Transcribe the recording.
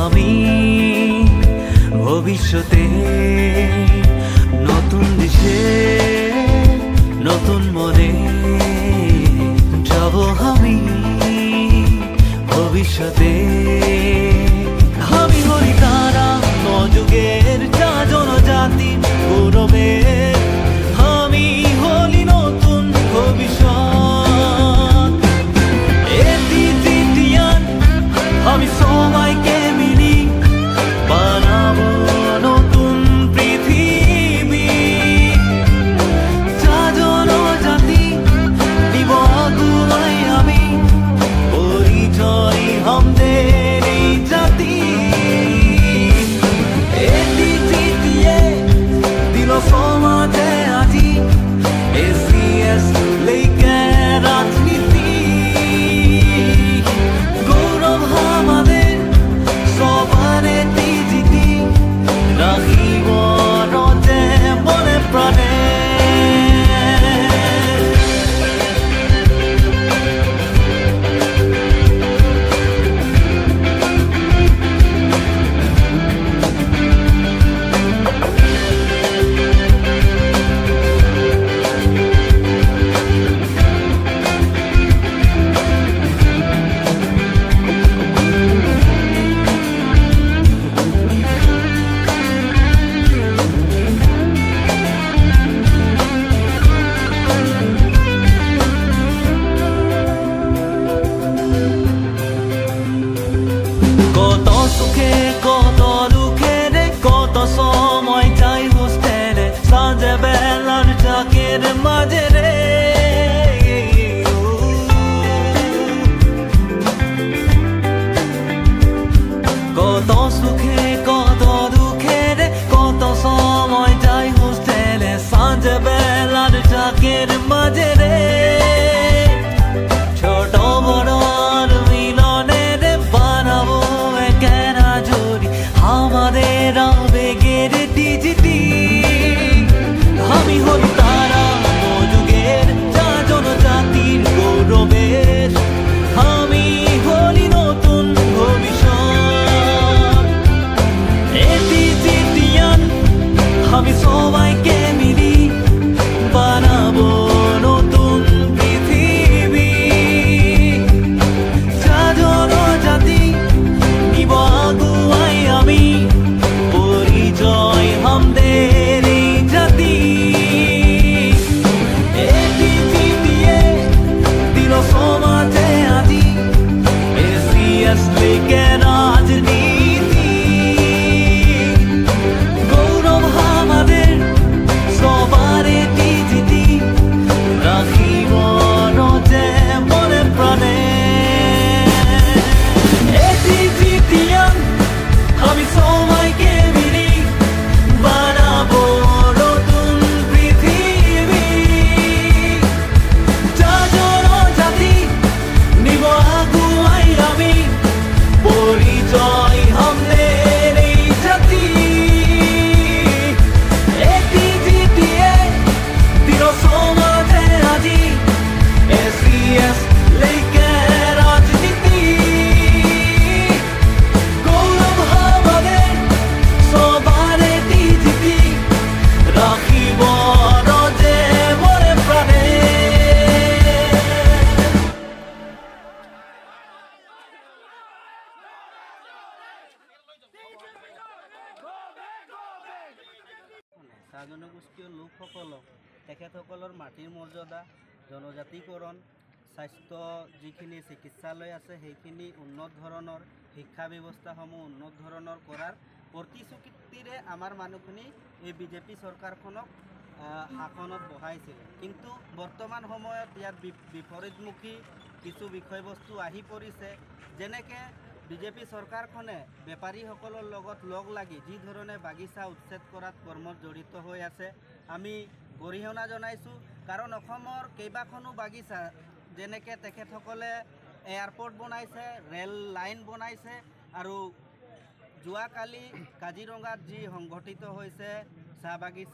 আমি ভবিষ্যতে নতুন দিশে নতুন মনে যাব আমি ভবিষ্যতে আমি হই তারা নযুগের যা জনজাতি গৌরবে আমি হলি নতুন ভবিষ্যৎ আমি সবাইকে মিলি বানাবো নতুন পৃথিবী যা জনজাতি দিব আগুয়াই আমি পরিচয় আমাদের এই জাতি এটি জিতিয়ে দিল সমাজে আজি এসিএস লেকে রাজনীতি গৌরব আমাদের সবারে জিতি রাখিব রজে মনে প্রাণে কত সুখে কত দুঃখে রে কত সময় যাই হোস্টেলে সাঁঝে বেলার চাকের মাঝে রে কত সুখে কত দুঃখে রে কত সময় যাই হোস্টেলে সাঁঝে বেলার চাকের মাঝে রে ছোট বড় আমাদের আবেগের ডিজিটি আমি হই তারা যুগের যা জনজাতির গৌরবের আমি হলি নতুন ভবিষ্যৎ এটি জিতিয়ান আমি সবাইকে মিলি বানাবো নতুন পৃথিবী যা জনজাতি নিব আগুয়াই আমি পরিচয় আমাদের এই জাতি এটি জিতিয়ে দিল সমাজে আজি এসিএস লেকে রাজনীতি গৌরব আমাদের সবারে জিতি রাখিব রজে মনে প্রাণে এটি জিতিয়ান আমি সবাইকে মিলি বানাবো নতুন পৃথিবী যা জনজাতি নিব আগুয়াই আমি পরিচয় আমাদের এই জাতি এটি জিতিয়ে দিল সমাজে আজি এসিএস লেকে রাজনীতি গৌরব আমাদের সবারে জিতি রাখিব রজে মনে প্রাণে চাহ জনগোষ্ঠীয় লোকসকলক তেখেতসকলৰ মাটিৰ মৰ্যাদা জনজাতিকৰণ স্বাস্থ্য যিখিনি চিকিৎসালয় আছে সেইখিনি উন্নত ধৰণৰ শিক্ষা ব্যৱস্থাসমূহ উন্নত ধৰণৰ কৰাৰ প্ৰতিশ্ৰুতিৰে আমাৰ মানুহখিনি এই বিজেপি চৰকাৰখনক শাসনত বহাইছিল কিন্তু বৰ্তমান সময়ত ইয়াত বিপৰীতমুখী কিছু বিষয়বস্তু আহি পৰিছে যেনেকৈ বিজেপি চৰকাৰখনে বেপাৰীসকলৰ লগত লগ লাগি যি ধৰণে বাগিচা উচ্ছেদ কৰাত কৰ্মত জড়িত হৈ আছে আমি গৰিহণা জনাইছোঁ কাৰণ অসমৰ কেইবাখনো বাগিচা যেনেকৈ তেখেতসকলে এয়াৰপৰ্ট বনাইছে ৰেল লাইন বনাইছে আৰু যোৱাকালি কাজিৰঙাত যি সংঘটিত হৈছে চাহ বাগিচা